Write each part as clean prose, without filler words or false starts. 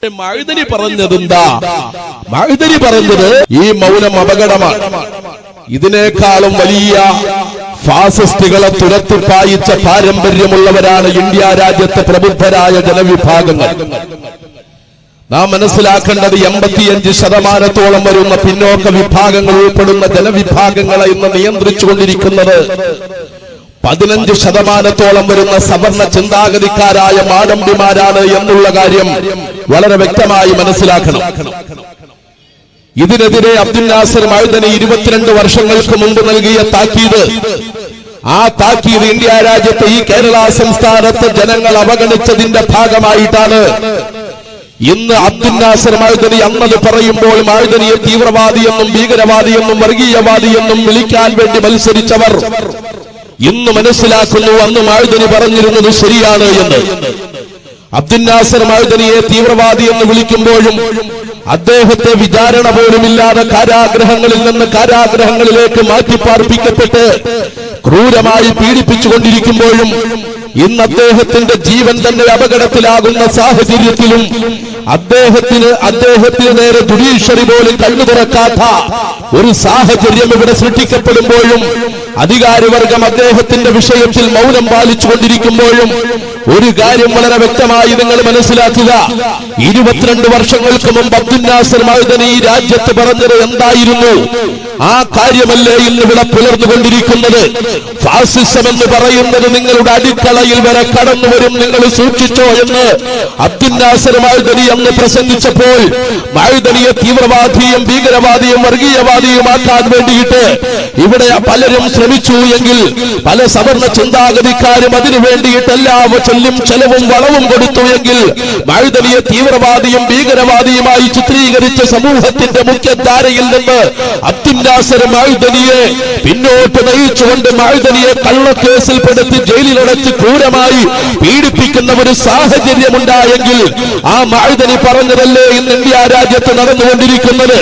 മഅ്ദനി പറഞ്ഞതെന്താ? മഅ്ദനി പറഞ്ഞത് ഈ മൗനം അപകടമാണ്. ഇതിനേക്കാളും വലിയ ഫാസിസ്റ്റുകളെ തുരത്തിപ്പായിച്ച പാരമ്പര്യമുള്ളവരാണ് ഇന്ത്യ രാജ്യത്തെ പ്രബുദ്ധരായ ജനവിഭാഗങ്ങൾ. നാം മനസ്സിലാക്കേണ്ടത് 85% വരുന്ന പിന്നോക്ക വിഭാഗങ്ങൾ ഉൾപ്പെടുന്ന ജനവിഭാഗങ്ങളെ ഇന്ന് നിയന്ത്രിച്ചുകൊണ്ടിരിക്കുന്നത് 15% വരുന്ന സവർണ ചിന്താഗതിക്കാരായ മാടമ്പിമാരാണ് എന്നുള്ള കാര്യം വളരെ വ്യക്തമായി മനസ്സിലാക്കണം. ഇതിനെതിരെ അബ്ദുൽ നാസർ മഅ്ദനി 22 വർഷങ്ങൾക്ക് മുമ്പ് നൽകിയ താക്കീത്, ആ താക്കീത് ഇന്ത്യ രാജ്യത്തെ ഈ കേരള സംസ്ഥാനത്തെ ജനങ്ങൾ അവഗണിച്ചതിന്റെ ഭാഗമായിട്ടാണ് ഇന്ന് അബ്ദുൽ നാസർ മഅ്ദനി അന്നത് പറയുമ്പോൾ മഅ്ദനിയെ തീവ്രവാദിയെന്നും ഭീകരവാദിയെന്നും വർഗീയവാദിയെന്നും വിളിക്കാൻ വേണ്ടി മത്സരിച്ചവർ ഇന്ന് മനസ്സിലാക്കുന്നു അന്ന് മഅ്ദനി പറഞ്ഞിരുന്നത് ശരിയാണ് എന്ന്. അബ്ദുൽ നാസർ മഅ്ദനിയെ തീവ്രവാദി എന്ന് വിളിക്കുമ്പോഴും അദ്ദേഹത്തെ വിചാരണ പോലുമില്ലാതെ കാരാഗ്രഹങ്ങളിൽ നിന്ന് കാരാഗ്രഹങ്ങളിലേക്ക് മാറ്റിപ്പാർപ്പിക്കപ്പെട്ട് ക്രൂരമായി പീഡിപ്പിച്ചുകൊണ്ടിരിക്കുമ്പോഴും ഇന്ന് അദ്ദേഹത്തിന്റെ ജീവൻ തന്നെ അപകടത്തിലാകുന്ന സാഹചര്യത്തിലും അദ്ദേഹത്തിന് നേരെ ജുഡീഷ്യറി പോലും കണ്ണു തുറക്കാത്ത ഒരു സാഹചര്യം ഇവിടെ സൃഷ്ടിക്കപ്പെടുമ്പോഴും അധികാരിവർഗം അദ്ദേഹത്തിന്റെ വിഷയത്തിൽ മൗനം പാലിച്ചുകൊണ്ടിരിക്കുമ്പോഴും ഒരു കാര്യം വളരെ വ്യക്തമായി നിങ്ങൾ മനസ്സിലാക്കുക. 22 വർഷങ്ങൾക്ക് മുമ്പ് അബ്ദുൽ നാസർ മഅ്ദനി ഈ രാജ്യത്ത് പറഞ്ഞത് എന്തായിരുന്നു? ആ കാര്യമല്ലേ ഇന്ന് ഇവിടെ പുലർന്നുകൊണ്ടിരിക്കുന്നത്. ഫാസിസം എന്ന് പറയുന്നത് നിങ്ങളുടെ അടിത്തളയിൽ വരെ കടന്നു വരും, നിങ്ങൾ സൂക്ഷിച്ചോ എന്ന് അബ്ദുൽ നാസർ മഅ്ദനി അന്ന് പ്രസംഗിച്ചപ്പോൾ മഅ്ദനിയെ തീവ്രവാദിയും ഭീകരവാദിയും വർഗീയവാദിയുമാക്കാൻ വേണ്ടിയിട്ട് ഇവിടെ പലരും ശ്രമിച്ചു എങ്കിൽ പല സവർണ ചിന്താഗതിക്കാരും അതിനു വേണ്ടിയിട്ട് എല്ലാ ചെല്ലും ചെലവും വളവും കൊടുത്തു എങ്കിൽ മഅ്ദനിയെ തീവ്രവാദിയും ഭീകരവാദിയുമായി ചിത്രീകരിച്ച സമൂഹത്തിന്റെ മുഖ്യധാരയിൽ നിന്ന് അബ്ദുൽ നാസർ മഅ്ദനിയെ പിന്നോട്ട് നയിച്ചുകൊണ്ട് മഅ്ദനിയെ കള്ളക്കേസിൽപ്പെടുത്തി ജയിലിലടച്ച് ക്രൂരമായി പീഡിപ്പിക്കുന്ന ഒരു സാഹചര്യമുണ്ടായെങ്കിൽ ആ മഅ്ദനി പറഞ്ഞതല്ലേ ഇന്ന് ഇന്ത്യ രാജ്യത്ത് നടന്നുകൊണ്ടിരിക്കുന്നത്.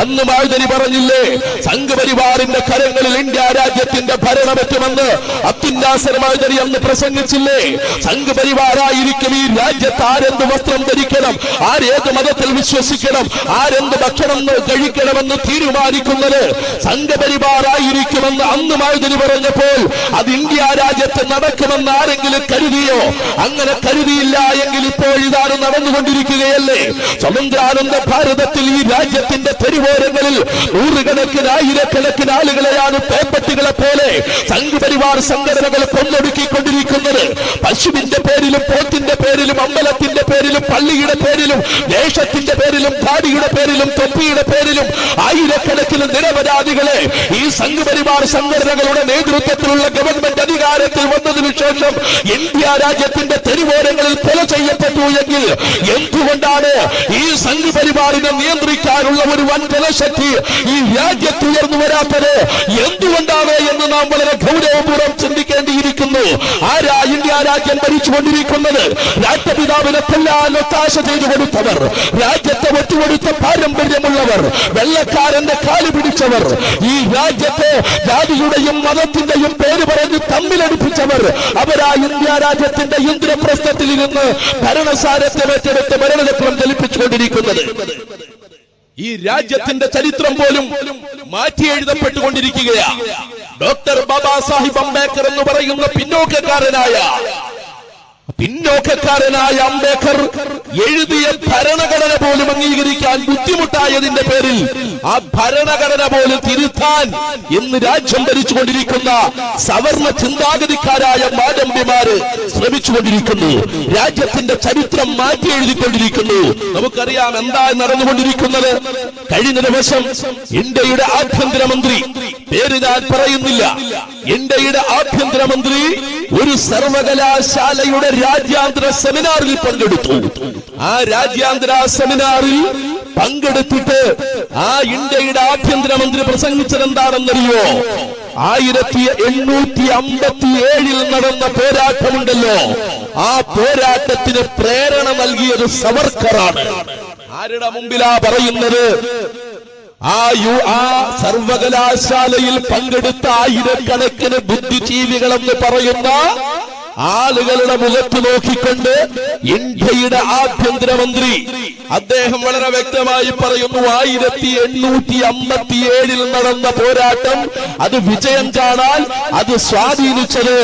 അന്ന് മഅ്ദനി പറഞ്ഞില്ലേ സംഘപരിവാറിന്റെ കരങ്ങളിൽ ഇന്ത്യ രാജ്യത്തിന്റെ ഭരണമെത്തുമെന്ന് അബ്ദുൽ നാസർ മഅ്ദനി അന്ന് പ്രസംഗിച്ചില്ലേ? സംഘപരിവാറായിരിക്കും ഈ രാജ്യത്ത് ആരെന്ത് വസ്ത്രം ധരിക്കണം, ആരേത് മതത്തിൽ വിശ്വസിക്കണം, ആരെന്ത് ഭക്ഷണം കഴിക്കണമെന്ന് തീരുമാനിക്കുന്നത് സംഘപരിവാറായിരിക്കുമെന്ന് അന്ന് മഅ്ദനി പറഞ്ഞപ്പോൾ അത് ഇന്ത്യ രാജ്യത്ത് നടക്കുമെന്ന് ആരെങ്കിലും കരുതിയോ? അങ്ങനെ കരുതിയില്ല എങ്കിൽ ഇപ്പോൾ ഇതാണ് നടന്നുകൊണ്ടിരിക്കുകയല്ലേ. സ്വതന്ത്രാനന്ദ ഭാരതത്തിൽ ഈ രാജ്യത്തിന്റെ തെരുവോരങ്ങളിൽ നൂറുകണക്കിന് ആയിരക്കണക്കിന് ആളുകളെയാണ് പേപ്പട്ടികളെ പോലെ സംഘപരിവാർ സംഘടനകൾ കൊന്നൊടുക്കിക്കൊണ്ടിരിക്കുന്നത്. പശുവിന്റെ പേരിലും പോത്തിന്റെ പേരിലും അമ്പലത്തിന്റെ പേരിലും പള്ളിയുടെ പേരിലും ദേശത്തിന്റെ പേരിലും ഖാദിയുടെ പേരിലും തൊപ്പിയുടെ പേരിലും ആയിരക്കണക്കിന് നിരപരാധികളെ ഈ സംഘപരിവാർ സംഘടനകളുടെ നേതൃത്വത്തിലുള്ള ഗവൺമെന്റ് അധികാരത്തിൽ വന്നതിനു ശേഷം ഇന്ത്യ രാജ്യത്തിന്റെ തെരുവോരങ്ങളിൽ കൊല ചെയ്യപ്പെട്ടു എങ്കിൽ എന്തുകൊണ്ടാണ് ഈ സംഘപരിവാറിനെ നിയന്ത്രിക്കാനുള്ള ഒരു വൻ ജനശക്തി ഈ രാജ്യത്ത് ഉയർന്നു വരാത്തത്? എന്തുകൊണ്ടാണ് എന്ന് നാം വളരെ ഗൗരവപൂർവ്വം ചിന്തിക്കേണ്ടിയിരിക്കുന്നു. ആരാ ഇന്ത്യ രാജ്യം ഭരിച്ചുകൊണ്ടിരിക്കുന്നത്? രാഷ്ട്രപിതാവിനെ കൊല്ലാൻ ഒത്താശ ചെയ്തു കൊടുത്തവർ, രാജ്യത്തെ ഒറ്റുകൊടുത്ത പാരമ്പര്യമുള്ളവർ, വെള്ളക്കാരന്റെ കാല് പിടിച്ചവർ, ഈ രാജ്യത്തെ ജാതിയുടെയും മതത്തിന്റെയും പേര് പറഞ്ഞ് തമ്മിലടിപ്പിച്ചവർ, അവരാ ഇന്ത്യ രാജ്യത്തിന്റെ ഇന്ദ്രപ്രസ്ഥത്തിൽ ഇരുന്ന് ഭരണസാരത്തെ ഏറ്റെടുത്ത് ഭരണചക്രം ചലിപ്പിച്ചുകൊണ്ടിരിക്കുന്നത്. ഈ രാജ്യത്തിന്റെ ചരിത്രം പോലും മാറ്റി എഴുതപ്പെട്ടുകൊണ്ടിരിക്കുകയാണ്. ഡോക്ടർ ബാബാ സാഹിബ് അംബേദ്കർ എന്ന് പറയുന്ന പിന്നോക്കക്കാരനായ അംബേദ്കർ എഴുതിയ ഭരണഘടന പോലും അംഗീകരിക്കാൻ ബുദ്ധിമുട്ടായതിന്റെ പേരിൽ ആ ഭരണഘടന പോലും തിരുത്താൻ ഇന്ന് രാജ്യം ഭരിച്ചുകൊണ്ടിരിക്കുന്ന സവർണ ചിന്താഗതിക്കാരായ മാടമ്പിമാര് ശ്രമിച്ചുകൊണ്ടിരിക്കുന്നു. രാജ്യത്തിന്റെ ചരിത്രം മാറ്റി എഴുതിക്കൊണ്ടിരിക്കുന്നു. നമുക്കറിയാം എന്താ നടന്നുകൊണ്ടിരിക്കുന്നത്. കഴിഞ്ഞ ദിവസം ഇന്ത്യയുടെ ആഭ്യന്തരമന്ത്രി, പേര് ഞാൻ പറയുന്നില്ല, ഇന്ത്യയുടെ ആഭ്യന്തരമന്ത്രി ഒരു സർവകലാശാലയുടെ രാജ്യാന്തര സെമിനാറിൽ പങ്കെടുത്തു. ആ രാജ്യാന്തര സെമിനാറിൽ പങ്കെടുത്തിട്ട് ആ ഇന്ത്യയുടെ ആഭ്യന്തരമന്ത്രി പ്രസംഗിച്ചത് എന്താണെന്നറിയോ? 1857 നടന്ന പോരാട്ടമുണ്ടല്ലോ, ആ പോരാട്ടത്തിന് പ്രേരണ നൽകിയത് സവർക്കറാണ്. ആരുടെ മുമ്പിലാ പറയുന്നത്? ആ സർവകലാശാലയിൽ പങ്കെടുത്ത ആയിരക്കണക്കിന് ബുദ്ധിജീവികളെന്ന് പറയുന്ന ആളുകളുടെ മുഖത്ത് നോക്കിക്കൊണ്ട് ഇന്ത്യയുടെ ആഭ്യന്തരമന്ത്രി അദ്ദേഹം വളരെ വ്യക്തമായി പറയുന്നു, 1857 നടന്ന പോരാട്ടം അത് വിജയം കാണാൻ അത് സ്വാധീനിച്ചത്,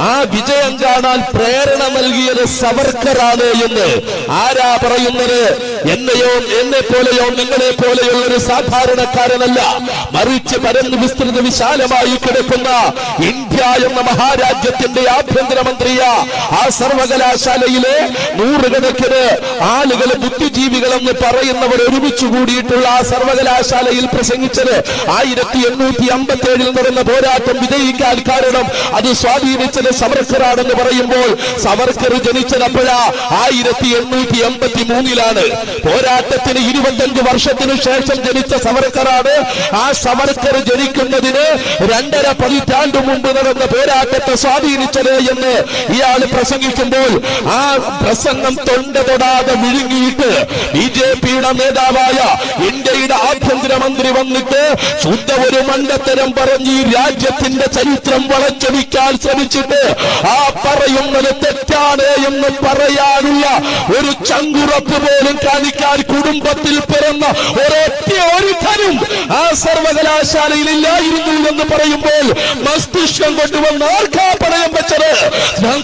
ആ വിജയം കാണാൻ പ്രേരണ നൽകിയത് സവർക്കറാണ് എന്ന്. ആരാ പറയുന്നത്? എന്നെ പോലെയോ നിങ്ങളെ പോലെയുള്ള ഒരു സാധാരണക്കാരനല്ല, മറിച്ച് പരന്നു വിസ്തൃത വിശാലമായി കിടക്കുന്ന ഇന്ത്യ എന്ന മഹാരാജ്യത്തിന്റെ ആഭ്യന്തരമന്ത്രിയ ആ സർവകലാശാലയിലെ നൂറുകണക്കിന് ആളുകൾ, ബുദ്ധിജീവികളെന്ന് പറയുന്നവർ ഒരുമിച്ച് കൂടിയിട്ടുള്ള ആ സർവകലാശാലയിൽ പ്രസംഗിച്ചത് 1857 നടന്ന പോരാട്ടം വിജയിക്കാൻ കാരണം അത് സ്വാധീനിച്ചത് സവർക്കറാണെന്ന് പറയുമ്പോൾ സവർക്കർ ജനിച്ചത് അപ്പോഴാ 1883 പോരാട്ടത്തിന് 25 വർഷത്തിനു ശേഷം ജനിച്ച സവർക്കറാണ്. ആ സവർക്കർ ജനിക്കുന്നതിന് 2.5 പതിറ്റാണ്ട് മുമ്പ് നടന്ന പോരാട്ടത്തെ സ്വാധീനിച്ചത് എന്ന് ഇയാൾ പ്രസംഗിക്കുമ്പോൾ ആ പ്രസംഗം തൊണ്ട തൊടാതെ വിഴുങ്ങിയിട്ട് ബിജെപിയുടെ നേതാവായ ഇന്ത്യയുടെ ആഭ്യന്തരമന്ത്രി വന്നിട്ട് ശുദ്ധ ഒരു മണ്ടത്തരം പറഞ്ഞ് ഈ രാജ്യത്തിന്റെ ചരിത്രം വളച്ചൊടിക്കാൻ ശ്രമിച്ചിട്ട് ആ പറയുന്നത് തെറ്റാണ് എന്ന് പറയാനുള്ള ഒരു ചങ്കുറപ്പ് പോലും കാണിക്കാൻ കുടുംബത്തിൽ പിറന്ന ഒരുത്തനും ആ സർവകലാശാലയിൽ ഇല്ലായിരുന്നു എന്ന് പറയുമ്പോൾ മസ്തിഷ്കം കൊണ്ടുവന്ന് ആർക്കാ പണയം വെച്ചത്?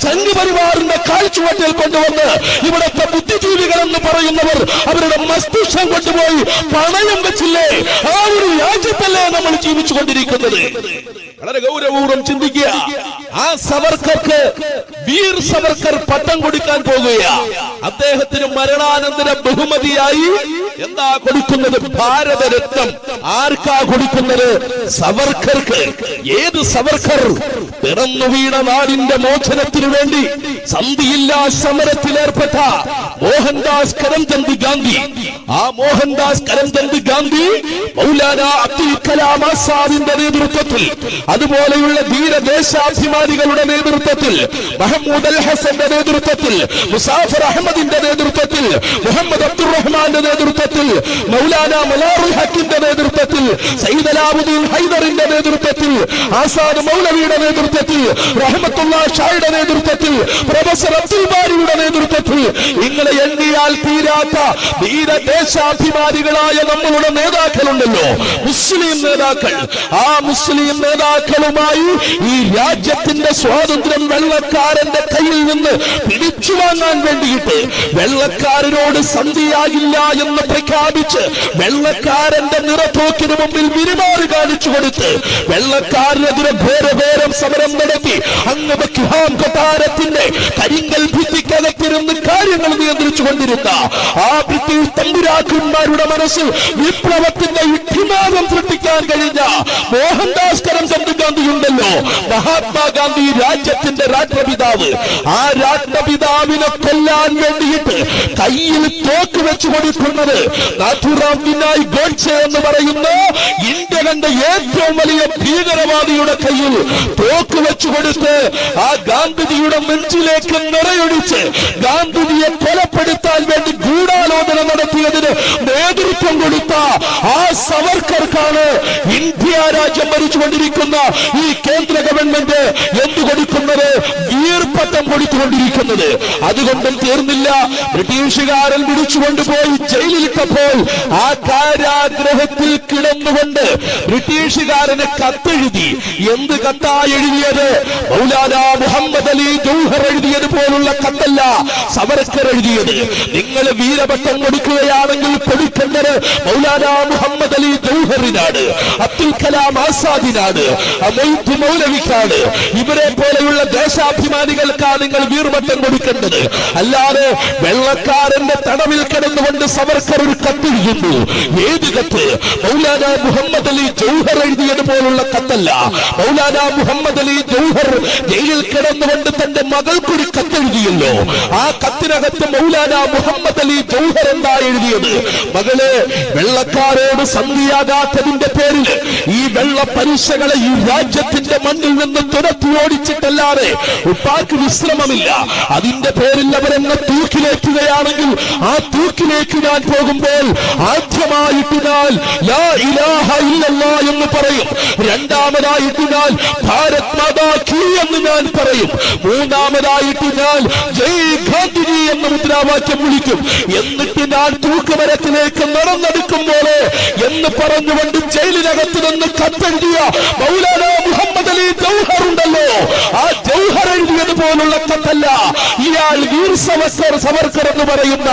സംഘപരിവാറിന്റെ കാൽച്ചുവട്ടിൽ കൊണ്ടുവന്ന് ഇവിടുത്തെ ബുദ്ധിജീവികൾ എന്ന് പറയുന്നവർ അവരുടെ മസ്തിഷ്കം കൊണ്ടുപോയി പണയം വെച്ചില്ലേ? ആ ഒരു രാജ്യത്തല്ലേ നമ്മൾ ജീവിച്ചു കൊണ്ടിരിക്കുന്നത്? വളരെ ഗൗരവപൂർവ്വം ചിന്തിക്കുക. ആ സവർക്കർക്ക് വീർ സവർക്കർ പട്ടം കൊടുക്കാൻ പോകുകയാ. അദ്ദേഹത്തിന് മരണാനന്തര ബഹുമതിയായി എന്താ കൊടുക്കുന്നത്? ഭാരതരത്നം. ആർക്കാ കൊടുക്കുന്നത്? സവർക്കർക്ക്. ഏത് സവർക്കർ? പിറന്നു വീണ നാടിന്റെ മോചനത്തിനു വേണ്ടി സന്ധിയില്ലാ സമരത്തിലേർപ്പെട്ട മോഹൻദാസ് കരംചന്ദ് ഗാന്ധി. ആ മോഹൻദാസ് കരംചന്ദ് ഗാന്ധി മൗലാന അബ്ദുൽ കലാം ആസാദിന്റെ നേതൃത്വത്തിൽ, അതുപോലെയുള്ള ധീരദേശാഭിമാനികളുടെ നേതൃത്വത്തിൽ, മഹമ്മൂദ് അൽ ഹസന്റെ നേതൃത്വത്തിൽ, മുസാഫർ അഹമ്മദിന്റെ നേതൃത്വത്തിൽ, മുഹമ്മദ് അബ്ദുറഹ്മാന്റെ നേതൃത്വത്തിൽ, മൗലാന മലാറുൽ ഹക്കിന്റെ നേതൃത്വത്തിൽ, സയ്യിദ് അലാവുദ്ദീൻ ഹൈദറിന്റെ നേതൃത്വത്തിൽ, ആസാദ് മൗലവിയുടെ നേതൃത്വത്തിൽ, റഹ്മത്തുള്ളാഹി ഷായുടെ നേതൃത്വത്തിൽ, പ്രൊഫസർ അബ്ദുൽ ബാരിയുടെ നേതൃത്വത്തിൽ, ഇങ്ങനെ എണ്ണിയാൽ തീരാത്ത ധീരദേശാഭിമാനികളായ നമ്മളുടെ നേതാക്കളുണ്ടല്ലോ, മുസ്ലിം നേതാക്കൾ. ആ മുസ്ലിം നേതാക്കളുമായി ഈ രാജ്യത്തിന്റെ സ്വാതന്ത്ര്യം വെള്ളക്കാരന്റെ കയ്യിൽ നിന്ന് പിടിച്ചു വാങ്ങാൻ വേണ്ടിയിട്ട്, വെള്ളക്കാരനോട് സന്ധിയാകില്ല എന്ന് പ്രഖ്യാപിച്ച്, വെള്ളക്കാരന്റെ നിറത്തോക്കിന് മുമ്പിൽ വിരുമാറി കാണിച്ചു കൊടുത്ത്, വെള്ളക്കാരനെതിരെ ഘോരഘോരം സമരം നടത്തി അങ്ങ് ബക്കിംഗ്ഹാം കൊട്ടാരത്തിന്റെ കരിങ്കൽ ഭിത്തിക്കകത്തിരുന്ന് കാര്യങ്ങൾ നിയന്ത്രിച്ചു കൊണ്ടിരുന്ന ആ ബ്രിട്ടീഷ് തമ്പുരാക്കന്മാരുടെ മനസ്സിൽ വിപ്ലവത്തിന്റെ ഇട്ടിമാകം സൃഷ്ടിക്കാൻ കഴിഞ്ഞ മോഹൻദാസ് കരംചന്ദ് ഗാന്ധി ഉണ്ടല്ലോ, മഹാത്മാഗാന്ധി, രാജ്യത്തിന്റെ രാഷ്ട്രപിതാവ്. ആ രാഷ്ട്രപിതാവിനെ കൊല്ലാൻ വേണ്ടിയിട്ട് കയ്യിൽ തോക്ക് വെച്ചു കൊടുക്കുന്നത് നാഥുറാം വിനായ് ഗോഡ്സെ എന്ന് പറയുന്ന ഇന്ത്യ കണ്ട ഏറ്റവും വലിയ ഭീകരവാദിയുടെ കയ്യിൽ തോക്ക് വെച്ചു കൊടുത്ത് ആ ഗാന്ധിജിയുടെ നെഞ്ചിലേക്ക് നിറയൊഴിച്ച് ഗാന്ധിജിയെ കൊലപ്പെടുത്താൻ വേണ്ടി ഗൂഢാലോചന നടത്തിയതിന് നേതൃത്വം കൊടുത്ത ആ സവർക്കർക്കാണ് ഇന്ത്യ രാജ്യം ഭരിച്ചുകൊണ്ടിരിക്കുന്ന ഈ കേന്ദ്ര ഗവൺമെന്റ് എന്ത് കൊടുക്കുന്നത്? വീർപ്പട്ടം കൊടുത്തുകൊണ്ടിരിക്കുന്നത്. അതുകൊണ്ടും തീർന്നില്ല. ബ്രിട്ടീഷുകാരൻ പിടിച്ചുകൊണ്ടുപോയി ജയിലിലിട്ടപ്പോൾ ആ കാരാഗ്രഹത്തിൽ കിടന്നുകൊണ്ട് ബ്രിട്ടീഷുകാരന് കത്തെഴുതി. എന്ത് കത്താ എഴുതിയത്? മൗലാന മുഹമ്മദ് അലി ജൗഹർ എഴുതിയത് പോലുള്ള കത്തല്ല സവർക്കർ എഴുതിയത്. നിങ്ങൾ വീരപട്ടം കൊടുക്കുകയാണെങ്കിൽ കൊടുക്കേണ്ടത് മൗലാന മുഹമ്മദ് അലി ജൗഹറിനാണ്, അബ്ദുൽ കലാം ആസാദിനാണ്, മൊയ്തു മൗലവിക്കാണ്. ഇവരെ പോലെയുള്ള ദേശാഭിമാനികൾക്കാണ് നിങ്ങൾ വീർപട്ടം കൊടുക്കേണ്ടത്. അല്ലാതെ വെള്ളക്കാരന്റെ തടവിൽ കിടന്നുകൊണ്ട് സവർക്കർ ഒരു കത്തെഴുതുന്നു. ഏത് കത്ത്? മൗലാന മുഹമ്മദ് അലി ജൗഹർ എഴുതിയത് പോലുള്ള കത്തല്ല. മൗലാന മുഹമ്മദ് അലി ജൗഹർ ജയിലിൽ കിടന്നുകൊണ്ട് തന്റെ മകൾക്കൊരു കത്തെഴുതിയല്ലോ. ആ കത്തിനകത്ത് മൗലാന മുഹമ്മദ് അലി ജൗഹർ എന്താ എഴുതിയത്? മകളെ, വെള്ളക്കാരോട് സന്ധിയാകാത്തതിന്റെ പേരിൽ ഈ വെള്ള പരീക്ഷകളെ ഈ രാജ്യത്തിന്റെ മണ്ണിൽ നിന്ന് തുരത്തി ഓടിച്ചിട്ടല്ലാതെ ഉപ്പാക്ക് വിശ്രമമില്ല. അതിന്റെ പേരിൽ അവരെന്നെ തൂക്കിലേറ്റുകയാണെങ്കിൽ ആ തൂക്കിലേക്ക് ഞാൻ പോകുമ്പോൾ ആദ്യമായിട്ട് ഞാൻ ലാ ഇലാഹ ഇല്ലല്ലാഹ് എന്ന് പറയും. രണ്ടാമതായിട്ട് ഞാൻ ഭാരത് മാതാ കീ എന്ന് ഞാൻ പറയും. മൂന്നാമതായിട്ട് ഞാൻ ജയ് ഗാന്ധിജി എന്ന മുദ്രാവാക്യം വിളിക്കും. എന്നിട്ട് ഞാൻ തൂക്കുമരത്തിലേക്ക് നടന്നെടുക്കുമ്പോൾ എന്ന് പറഞ്ഞുകൊണ്ട് ജയിലിനകത്ത് നിന്ന് കത്തെഴുതിയ മൗലാന മുഹമ്മദ് അലി ജൗഹർ ഉണ്ടല്ലോ, ആ ജൗഹർ എഴുതിയതുപോലുള്ള കത്തല്ല. ഇയാൾ വീർ സവർക്കർ എന്ന് പറയുന്ന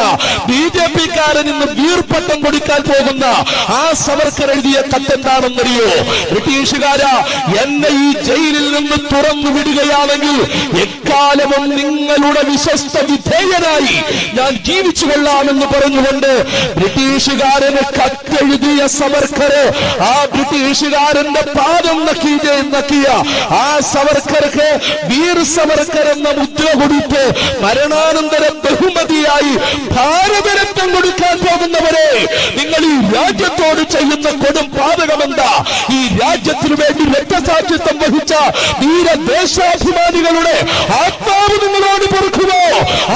BJP-കാരൻ ഇന്ന് വീർപ്പട്ടം കൊടുക്കാൻ പോകുന്ന ആ സവർക്കർ എഴുതിയ കത്തെന്താണെന്നറിയോ? ബ്രിട്ടീഷുകാരാ, എന്നെ ഈ ജയിലിൽ നിന്ന് തുറന്നു വിടുകയാണെങ്കിൽ എക്കാലവും നിങ്ങളുടെ വിശ്വസ്ത വിധേയനായി ഞാൻ ജീവിച്ചു കൊള്ളാമെന്ന് പറഞ്ഞുകൊണ്ട് ബ്രിട്ടീഷുകാരന് കത്തെഴുതിയ സവർക്കർ ആ ബ്രിട്ടീഷുകാരന്റെ പാദം നക്കിയ ആ സവർക്കർക്ക് വീർ സവർക്കർ എന്ന മുദ്ര കൊടുത്ത് മരണാനന്തര ബഹുമതിയായി ഭാരതരത്നം കൊടുക്കാൻ പോകുന്നവരെ, നിങ്ങൾ ഈ രാജ്യത്തോട് ചെയ്യുന്ന കൊടും പാതകമെന്താ? ഈ രാജ്യത്തിനു വേണ്ടി രക്തസാക്ഷിത്വം വഹിച്ച ധീരദേശാഭിമാനികളുടെ ആത്മാവ് നിങ്ങളോട് പൊറുക്കുമോ?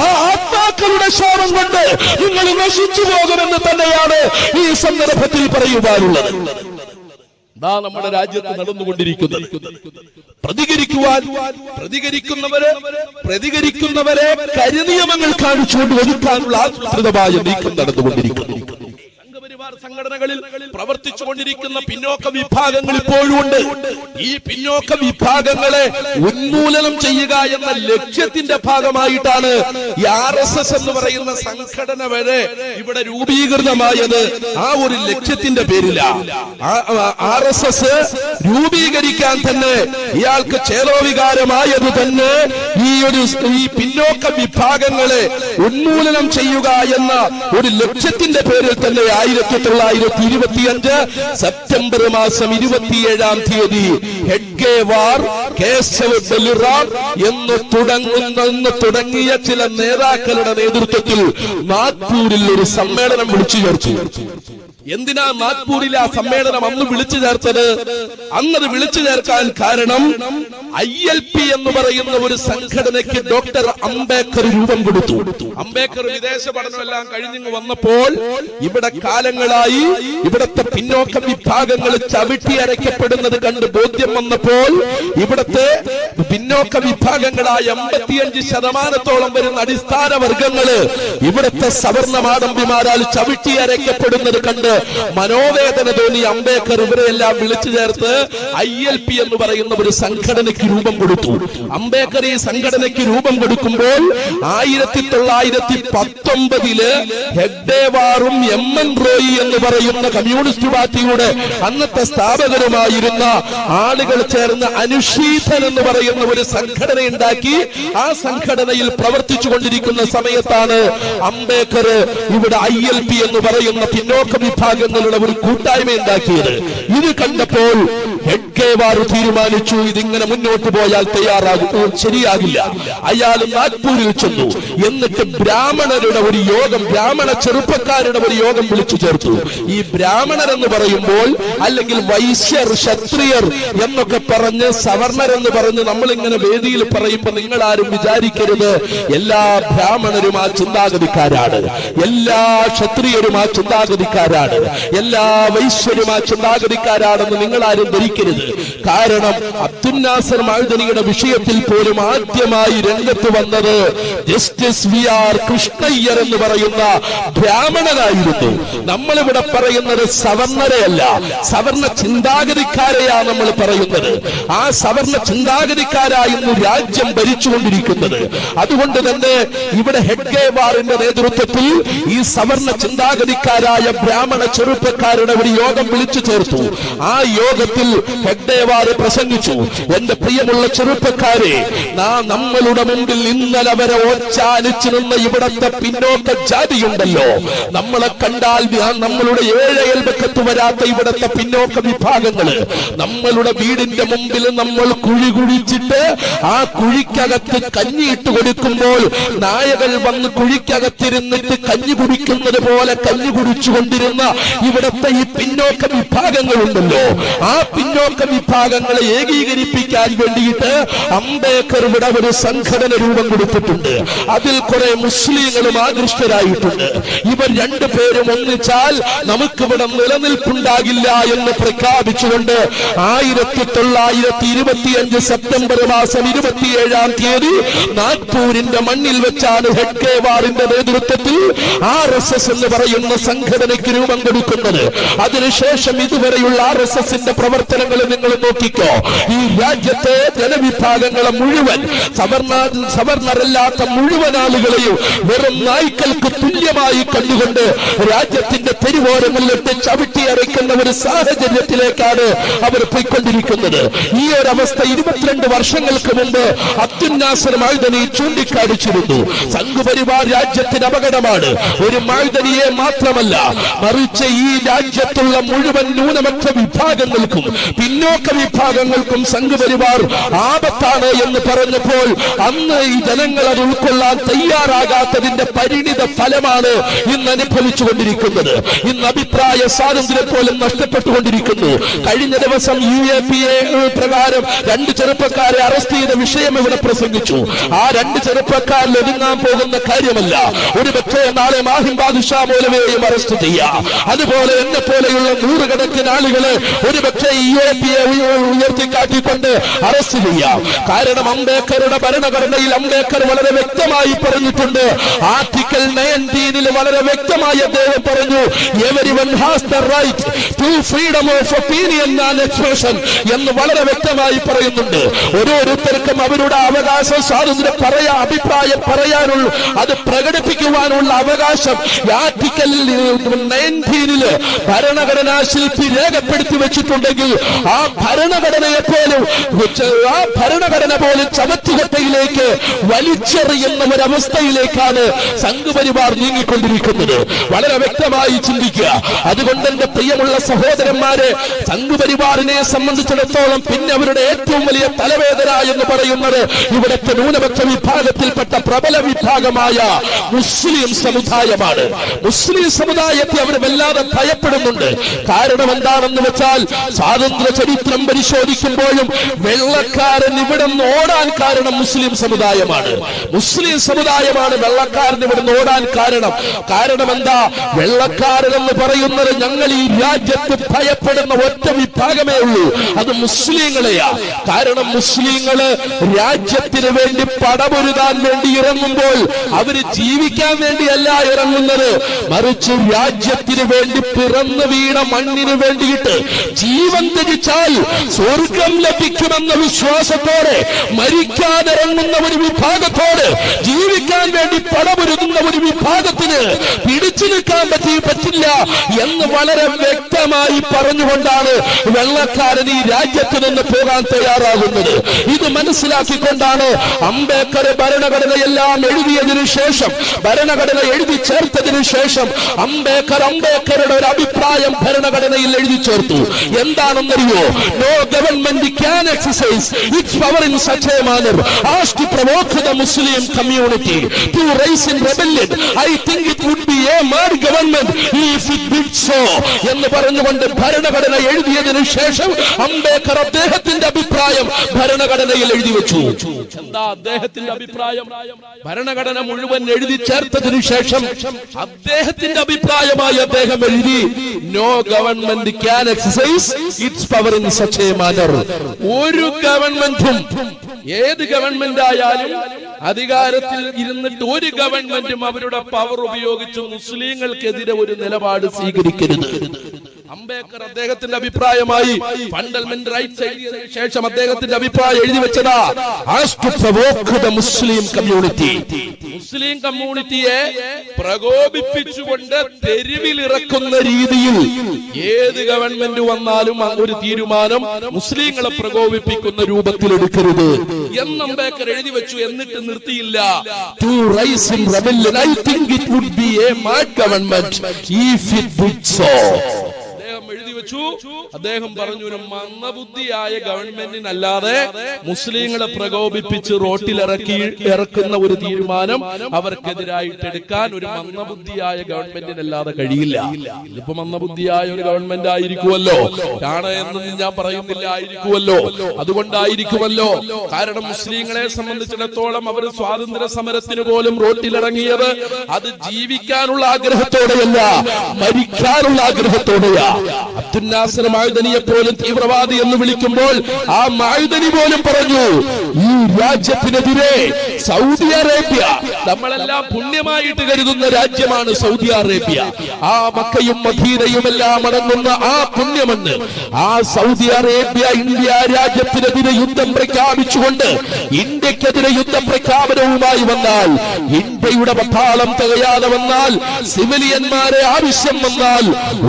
ആ ആത്മാക്കളുടെ ശാപം കൊണ്ട് നിങ്ങൾ നശിച്ചു പോകുമെന്ന് തന്നെയാണ് ഈ സന്ദർഭത്തിൽ പറയുവാനുള്ളത്. നമ്മുടെ രാജ്യത്ത് നടന്നുകൊണ്ടിരിക്കുന്നത് പ്രതികരിക്കുന്നവരെ കരിനിയമങ്ങൾ കാണിച്ചുകൊണ്ട് ഒതുക്കാനുള്ള ആസൂത്രിതമായ നീക്കം നടന്നുകൊണ്ടിരിക്കുന്നു. സംഘടനകളിൽ പ്രവർത്തിച്ചുകൊണ്ടിരിക്കുന്ന പിന്നോക്ക വിഭാഗങ്ങൾ ഇപ്പോഴും ഉണ്ട്. ഈ പിന്നോക്ക വിഭാഗങ്ങളെ ഉന്മൂലനം ചെയ്യുക എന്ന ലക്ഷ്യത്തിന്റെ ഭാഗമായിട്ടാണ് ഈ RSS എന്ന് പറയുന്ന സംഘടന വരെ ഇവിടെ രൂപീകൃതമായത്. ആ ഒരു ലക്ഷ്യത്തിന്റെ പേരിലാണ് RSS രൂപീകരിക്കാൻ തന്നെ ഇയാൾക്ക് ചേതോവികാരമായത് തന്നെ ഈ പിന്നോക്ക വിഭാഗങ്ങളെ ഉന്മൂലനം ചെയ്യുക എന്ന ഒരു ലക്ഷ്യത്തിന്റെ പേരിൽ തന്നെ 1925 സെപ്റ്റംബർ മാസം 27-ാം തീയതി ഹെഡ്ഗേവാർ, കേശവ് ബലിറാം എന്ന് തുടങ്ങിയ ചില നേതാക്കളുടെ നേതൃത്വത്തിൽ നാഗ്പൂരിൽ ഒരു സമ്മേളനം വിളിച്ചു ചേർത്തു. എന്തിനാ നാഗ്പൂരിൽ ആ സമ്മേളനം അന്ന് വിളിച്ചു ചേർത്തത്? അന്നത് വിളിച്ചു ചേർക്കാൻ കാരണം ILP എന്ന് പറയുന്ന ഒരു സംഘടനയ്ക്ക് ഡോക്ടർ അംബേദ്കർ രൂപം കൊടുത്തു. അംബേദ്കർ വിദേശ പഠനമെല്ലാം കഴിഞ്ഞു വന്നപ്പോൾ ഇവിടെ കാലങ്ങളായി ഇവിടത്തെ പിന്നോക്ക വിഭാഗങ്ങൾ ചവിട്ടി അരയ്ക്കപ്പെടുന്നത് കണ്ട് ബോധ്യം വന്നപ്പോൾ ഇവിടത്തെ പിന്നോക്ക വിഭാഗങ്ങളായ 85% വരുന്ന അടിസ്ഥാന വർഗങ്ങള് ഇവിടത്തെ സവർണ മാടമ്പിമാരാൽ ചവിട്ടി അരയ്ക്കപ്പെടുന്നത് കണ്ട് മനോവേദന തോന്നി അംബേദ്കർ ഇവരെല്ലാം വിളിച്ചു ചേർത്ത് ILP എന്ന് പറയുന്ന ഒരു സംഘടനയ്ക്ക് രൂപം കൊടുത്തു. അംബേദ്കർ ഈ സംഘടനയ്ക്ക് രൂപം കൊടുക്കുമ്പോൾ 1919 ഹെഗ്ഡേവാറും MN റോയി എന്ന് പറയുന്ന കമ്മ്യൂണിസ്റ്റ് പാർട്ടിയുടെ അന്നത്തെ സ്ഥാപകരുമായിരുന്ന ആളുകൾ ചേർന്ന് അനുശീഥൻ എന്ന് പറയുന്ന ഒരു സംഘടന ഉണ്ടാക്കി. ആ സംഘടനയിൽ പ്രവർത്തിച്ചു കൊണ്ടിരിക്കുന്ന സമയത്താണ് അംബേദ്കർ ഇവിടെ ILP എന്ന് പറയുന്ന പിന്നോക്ക വിഭാഗങ്ങളുടെ ഒരു കൂട്ടായ്മ ഉണ്ടാക്കിയത്. ഇത് കണ്ടപ്പോൾ ഹെഡ്ഗേവാർ തീരുമാനിച്ചു, ഇതിങ്ങനെ മുന്നോട്ട് പോയാൽ ശരിയാകില്ല. അയാൾ നാഗ്പൂരിൽ ചെന്നു. എന്നിട്ട് ബ്രാഹ്മണരുടെ ഒരു യോഗം, ബ്രാഹ്മണ ചെറുപ്പക്കാരുടെ ഒരു യോഗം വിളിച്ചു ചേർത്തു. ഈ ബ്രാഹ്മണർ എന്ന് പറയുമ്പോൾ അല്ലെങ്കിൽ വൈശ്യർ, ക്ഷത്രിയർ എന്നൊക്കെ പറഞ്ഞ് സവർണരെന്ന് പറഞ്ഞ് നമ്മളിങ്ങനെ വേദിയിൽ പറയുമ്പോൾ നിങ്ങൾ ആരും വിചാരിക്കരുത് എല്ലാ ബ്രാഹ്മണരും ആ ചിന്താഗതിക്കാരാണ്, എല്ലാ ക്ഷത്രിയരും ആ ചിന്താഗതിക്കാരാണ്, എല്ലാ വൈശ്യരും ആ ചിന്താഗതിക്കാരാണെന്ന് നിങ്ങൾ ആരും ധരിക്കരുത്. കാരണം അബ്ദുൽ നാസർ മഅ്ദനിയുടെ വിഷയത്തിൽ പോലും ആദ്യമായി രംഗത്ത് വന്നത് ജസ്റ്റിസ് VR കൃഷ്ണയ്യർ എന്ന് പറയുന്ന ബ്രാഹ്മണനായിരുന്നു. നമ്മളിവിടെ പറയുന്നത് സവർണരെയല്ല, സവർണ ചിന്താഗതിക്കാരെയാ നമ്മൾ പറയുന്നത്. ആ സവർണ ചിന്താഗതിക്കാരായിരുന്നു രാജ്യം ഭരിച്ചുകൊണ്ടിരിക്കുന്നത്. അതുകൊണ്ട് തന്നെ ഇവിടെ ഹെഡ്ഗേവാറിന്റെ നേതൃത്വത്തിൽ ഈ സവർണ ചിന്താഗതിക്കാരായ ബ്രാഹ്മണ ചെറുപ്പക്കാരുടെ ഒരു യോഗം വിളിച്ചു ചേർത്തു. ആ യോഗത്തിൽ ഹെഡ്ഗേവാർ പ്രസംഗിച്ചു, എന്റെ പ്രിയമുള്ള ചെറുപ്പക്കാരെ, നമ്മളുടെ മുമ്പിൽ ഇന്നലെ വരെ ഓച്ചാനിച്ചു നിന്ന ഇവിടത്തെ പിന്നോക്ക ജാതിയുണ്ടല്ലോ, നമ്മളെ കണ്ടാൽ നമ്മളുടെ ഏഴയൽപക്കത്ത് വരാത്ത ഇവിടത്തെ പിന്നോക്ക വിഭാഗങ്ങള്, നമ്മളുടെ വീടിന്റെ മുമ്പിൽ നമ്മൾ കുഴി കുഴിച്ചിട്ട് ആ കുഴിക്കകത്ത് കഞ്ഞിയിട്ട് കൊടുക്കുമ്പോൾ നായകൾ വന്ന് കുഴിക്കകത്തിരുന്നിട്ട് കഞ്ഞി കുടിക്കുന്നത് പോലെ കഞ്ഞി കുടിച്ചുകൊണ്ടിരുന്ന ഇവിടത്തെ ഈ പിന്നോക്ക വിഭാഗങ്ങളുണ്ടല്ലോ, ആ പിന്നോക്ക വിഭാഗങ്ങളെ ഏകീകരിപ്പിക്കാൻ വേണ്ടിയിട്ട് അംബേദ്കർ ഇവിടെ ഒരു സംഘടന രൂപം കൊടുത്തിട്ടുണ്ട്. അതിൽ കുറെ മുസ്ലിങ്ങളും ആകൃഷ്ടരായിട്ടുണ്ട്. ഇവർ രണ്ടുപേരും ഒന്നിച്ചാൽ നമുക്കിവിടെ നിലനിൽപ്പുണ്ടാകില്ല എന്ന് പ്രഖ്യാപിച്ചുകൊണ്ട് 1925 സെപ്റ്റംബർ മാസം 27-ാം തീയതി നാഗ്പൂരിന്റെ മണ്ണിൽ വെച്ചാണ് ഹെഡ്ഗേവാറിന്റെ നേതൃത്വത്തിൽ RSS എന്ന് പറയുന്ന സംഘടനയ്ക്ക് രൂപം കൊടുക്കുന്നത്. അതിനുശേഷം ഇതുവരെയുള്ള RSSന്റെ പ്രവർത്തനങ്ങൾ നിങ്ങൾ നോക്കിക്കോ. ഈ രാജ്യത്തെ ജനവിഭാഗങ്ങളെ മുഴുവൻ, സവർണരല്ലാത്ത മുഴുവൻ ആളുകളെയും വെറും നായ്ക്കൾക്ക് തുല്യമായി കണ്ടുകൊണ്ട് രാജ്യത്തിന്റെ തെരുവോരങ്ങളിലിട്ട് ചവിട്ടിയറയ്ക്കുന്ന ഒരു സാഹചര്യത്തിലേക്കാണ് അവർ പോയിക്കൊണ്ടിരിക്കുന്നത്. ഈ ഒരു അവസ്ഥ 22 വർഷങ്ങൾക്ക് മുമ്പ് അബ്ദുൽ നാസർ മഅ്ദനി ചൂണ്ടിക്കാണിച്ചിരുന്നു. സംഘപരിവാർ രാജ്യത്തിന് അപകടമാണ്. ഒരു മഅ്ദനിയെ മാത്രമല്ല, മറിച്ച് ഈ രാജ്യത്തുള്ള മുഴുവൻ ന്യൂനപക്ഷ വിഭാഗങ്ങൾക്കും പിന്നോക്ക വിഭാഗങ്ങൾക്കും സംഘപരിവാർ ആപത്താണ് എന്ന് പറഞ്ഞപ്പോൾ അന്ന് ഈ ജനങ്ങൾ അത് ഉൾക്കൊള്ളാൻ തയ്യാറാകാത്തതിന്റെ പരിണിത ഫലമാണ് ഇന്ന് അനുഭവിച്ചുകൊണ്ടിരിക്കുന്നത്. ഇന്ന് അഭിപ്രായ സ്വാതന്ത്ര്യം പോലും നഷ്ടപ്പെട്ടുകൊണ്ടിരിക്കുന്നു. കഴിഞ്ഞ ദിവസം UAPA പ്രകാരം 2 ചെറുപ്പക്കാരെ അറസ്റ്റ് ചെയ്ത വിഷയം ഇവിടെ പ്രസംഗിച്ചു. ആ 2 ചെറുപ്പക്കാരിൽ ഒതുങ്ങാൻ പോകുന്ന കാര്യമല്ല. ഒരു പക്ഷേ നാളെ മാഹിം ബാദുഷാ മൗലവിയെയും അറസ്റ്റ് ചെയ്യാം. അതുപോലെ എന്നെ പോലെയുള്ള 100 കണക്കിന് ആളുകളെ ഒരു പക്ഷേ UAPA ഉയർത്തിക്കാട്ടിക്കൊണ്ട് അറസ്റ്റ് ചെയ്യാം. കാരണം അംബേദ്കറുടെ ഭരണഘടനയിൽ അംബേദ്കർ വളരെ വ്യക്തമായി പറഞ്ഞിട്ടുണ്ട്. ആർട്ടിക്കിൾ 19 വളരെ വ്യക്തമായി അദ്ദേഹം പറഞ്ഞു, everyone has the right to freedom of opinion and expression എന്ന് വളരെ വ്യക്തമായി പറയുന്നുണ്ട്. ഓരോരുത്തർക്കും അവരുടെ അവകാശ സ്വാതന്ത്ര്യം അഭിപ്രായം പറയാനുള്ള, അത് പ്രകടിപ്പിക്കുവാനുള്ള അവകാശം ആർട്ടിക്കിൾ 19 ഭരണഘടനാ ശില്പി രേഖപ്പെടുത്തി വെച്ചിട്ടുണ്ടെങ്കിൽ ആ ഭരണഘടനയെ പോലും ചവറ്റുകൊട്ടയിലേക്ക് വലിച്ചെറിയുന്ന ഒരവസ്ഥയിലേക്കാണ് സംഘപരിവാർ നീങ്ങിക്കൊണ്ടിരിക്കുന്നത്. വളരെ വ്യക്തമായി ചിന്തിക്കുക. അതുകൊണ്ട് എന്റെ പ്രിയമുള്ള സഹോദരന്മാരെ, സംഘപരിവാറിനെ സംബന്ധിച്ചിടത്തോളം പിന്നെ അവരുടെ ഏറ്റവും വലിയ തലവേദന എന്ന് പറയുന്നത് ഇവിടുത്തെ ന്യൂനപക്ഷ വിഭാഗത്തിൽപ്പെട്ട പ്രബല വിഭാഗമായ മുസ്ലിം സമുദായമാണ്. മുസ്ലിം സമുദായത്തെ അവർ വല്ലാതെ ഭയപ്പെടുന്നുണ്ട്. കാരണം എന്താണെന്ന് വെച്ചാൽ, സ്വാതന്ത്ര്യ ചരിത്രം പരിശോധിക്കുമ്പോഴും വെള്ളക്കാരൻ ഇവിടെ നിന്ന് ഓടാൻ കാരണം മുസ്ലിം സമുദായമാണ്. മുസ്ലിം സമുദായമാണ് വെള്ളക്കാരൻ ഇവിടെ നിന്ന് ഓടാൻ കാരണം എന്താ? വെള്ളക്കാരെന്ന് പറയുന്നത് ഞങ്ങൾ ഈ രാജ്യത്ത് ഭയപ്പെടുന്ന ഒറ്റ വിഭാഗമേ ഉള്ളൂ, അത് മുസ്ലിങ്ങളെയാ. കാരണം മുസ്ലിങ്ങള് രാജ്യത്തിന് വേണ്ടി പടപൊരുതാൻ വേണ്ടി ഇറങ്ങുമ്പോൾ അവര് ജീവിക്കാൻ വേണ്ടിയല്ല ഇറങ്ങുന്നത്, മറിച്ച് രാജ്യത്തിന് വേണ്ടി പിറന്നു വീണ മണ്ണിന് വേണ്ടിയിട്ട് ജീവൻ ത്യജിച്ചാൽ സ്വർഗം ലഭിക്കുമെന്ന വിശ്വാസത്തോടെ മരിക്കാനിറങ്ങുന്ന ഒരു വിഭാഗത്തോട്, ജീവിക്കാൻ വേണ്ടി പടപൊരുതുന്ന ഒരു വിഭാഗത്തിന് പിടിച്ചു നിൽക്കാൻ പറ്റില്ല എന്ന് വളരെ വ്യക്തമായി പറഞ്ഞുകൊണ്ടാണ് വെള്ളക്കാരൻ ഈ രാജ്യത്ത് നിന്ന് പോകാൻ തയ്യാറാകുന്നത്. ഇത് മനസ്സിലാക്കിക്കൊണ്ടാണ് അംബേദ്കർ ഭരണഘടനയെല്ലാം എഴുതിയതിനു ശേഷം, ഭരണഘടന എഴുതി ചേർത്തതിനു ശേഷം അംബേദ്കറുടെ ഒരു അഭിപ്രായം ഭരണഘടനയിൽ എഴുതി ചേർത്തു. എന്താണെന്നറിയോ? No government can exercise its power in such a manner as to provoke the Muslim community to rise in rebellion. I think it would be a mad government if it did so എന്ന് പറഞ്ഞുകൊണ്ട് ഭരണഘടന എഴുതിയതിനു ശേഷം അംബേദ്കർ അദ്ദേഹത്തിന്റെ അഭിപ്രായം ഭരണഘടനയിൽ എഴുതി വെച്ചു. എന്താ അദ്ദേഹത്തിന്റെ അഭിപ്രായം? ഭരണഘടന മുഴുവൻ എഴുതി ചേർത്തതിനു ശേഷം അദ്ദേഹത്തിന്റെ അഭിപ്രായമായി അദ്ദേഹം എഴുതി, no government can exercise its power in such a manner. ഒരു ഗവൺമെന്റും, ഏത് ഗവൺമെന്റ് ആയാലും അധികാരത്തിൽ ഇരുന്നിട്ട് ഒരു ഗവൺമെന്റും അവരുടെ പവർ ഉപയോഗിച്ച് മുസ്ലിങ്ങൾക്കെതിരെ ഒരു നിലപാട് സ്വീകരിക്കരുത്. അംബേദ്കർ അദ്ദേഹത്തിന്റെ അഭിപ്രായമായി ഫണ്ടമെന്റൽ റൈറ്റ്സ് എഴുതിയതിനു ശേഷം അദ്ദേഹത്തിന്റെ അഭിപ്രായം എഴുതി വെച്ചതാ, മുസ്ലിം കമ്മ്യൂണിറ്റി, മുസ്ലിം കമ്മ്യൂണിറ്റിയെ പ്രകോപിപ്പിച്ചുകൊണ്ട് തെരുവിലിറക്കുന്ന രീതിയിൽ ഏത് ഗവൺമെന്റ് വന്നാലും ഒരു തീരുമാനം മുസ്ലിങ്ങളെ പ്രകോപിപ്പിക്കുന്ന രൂപത്തിലെടുക്കരുത് എന്ന് അംബേദ്കർ എഴുതി വെച്ചു. എന്നിട്ട് നിർത്തിയില്ല. To rise in rebellion, I think it would be a mad government if it did so. എഴുതി വെച്ചു. അദ്ദേഹം പറഞ്ഞു, ഒരു മന്ദബുദ്ധിയായ ഗവൺമെന്റിനല്ലാതെ മുസ്ലിങ്ങളെ പ്രകോപിപ്പിച്ച് ഇറക്കുന്ന ഒരു തീരുമാനം അവർക്കെതിരായിട്ട് എടുക്കാൻ ഒരു മന്ദബുദ്ധിയായ ഗവൺമെന്റിനല്ലാതെ കഴിയില്ല. ഇതിപ്പോ മന്ദബുദ്ധിയായ ഒരു ഗവൺമെന്റ് ആയിരിക്കുമല്ലോ, ആണ് എന്നൊന്നും ഞാൻ പറയുന്നില്ല, ആയിരിക്കുമല്ലോ. അതുകൊണ്ടായിരിക്കുമല്ലോ. കാരണം മുസ്ലിങ്ങളെ സംബന്ധിച്ചിടത്തോളം അവർ സ്വാതന്ത്ര്യ സമരത്തിന് പോലും റോട്ടിലിറങ്ങിയത് അത് ജീവിക്കാനുള്ള ആഗ്രഹത്തോടെയല്ല, മരിക്കാനുള്ള ആഗ്രഹത്തോടെയാ. അബ്ദുൽ നാസർ മഅ്ദനിയെ പോലും തീവ്രവാദി എന്ന് വിളിക്കുമ്പോൾ ആ മഅ്ദനി പോലും പറഞ്ഞു, ഈ രാജ്യത്തിനെതിരെ സൗദി അറേബ്യ, നമ്മളെല്ലാം പുണ്യമായിട്ട് കരുതുന്ന രാജ്യമാണ് സൗദി അറേബ്യ, ആ മക്കയും മദീനയും എല്ലാം അടങ്ങുന്ന ആ പുണ്യമണ്ണ്, ആ സൗദി അറേബ്യ ഇന്ത്യ രാജ്യത്തിനെതിരെ യുദ്ധം പ്രഖ്യാപിച്ചുകൊണ്ട് ഇന്ത്യക്കെതിരെ യുദ്ധ പ്രഖ്യാപനവുമായി വന്നാൽ, ഇന്ത്യയുടെ പട്ടാളം തികയാതെ വന്നാൽ, സിവിലിയന്മാരെ ആവശ്യം വന്നാൽ,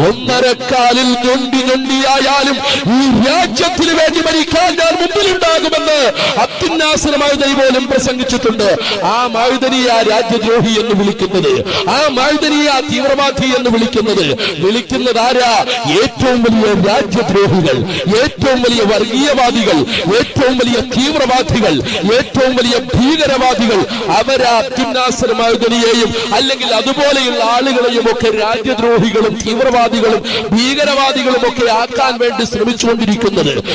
1.5 കാലിൽ ഞൊണ്ടിയായാലും ഈ രാജ്യത്തിന് വേണ്ടി മരിക്കാൻ ഞാൻ മുമ്പിലുണ്ടാകുമെന്ന് അബ്ദുൽ നാസർ മഅ്ദനി പോലും പ്രസംഗിച്ചിട്ടുണ്ട്. ആ മഅ്ദനിയെ ആ രാജ്യദ്രോഹി എന്ന് വിളിക്കുന്നത്, ആ മഅ്ദനിയെ ആ തീവ്രവാദി എന്ന് വിളിക്കുന്നത് ആരാ? ഏറ്റവും വലിയ രാജ്യദ്രോഹികൾ, ഏറ്റവും വലിയ വർഗീയവാദികൾ, ഏറ്റവും വലിയ തീവ്രവാദികൾ, ഏറ്റവും വലിയ ഭീകരവാദികൾ. അവരാ അബ്ദുൽ നാസർ മഅ്ദനിയെയും അല്ലെങ്കിൽ അതുപോലെയുള്ള ആളുകളെയും ഒക്കെ രാജ്യദ്രോഹികളും തീവ്രവാദികളും ഭീകരവാദികളും ഒക്കെ ആക്കാൻ വേണ്ടി ശ്രമിച്ചുകൊണ്ടിരിക്കുന്നത്.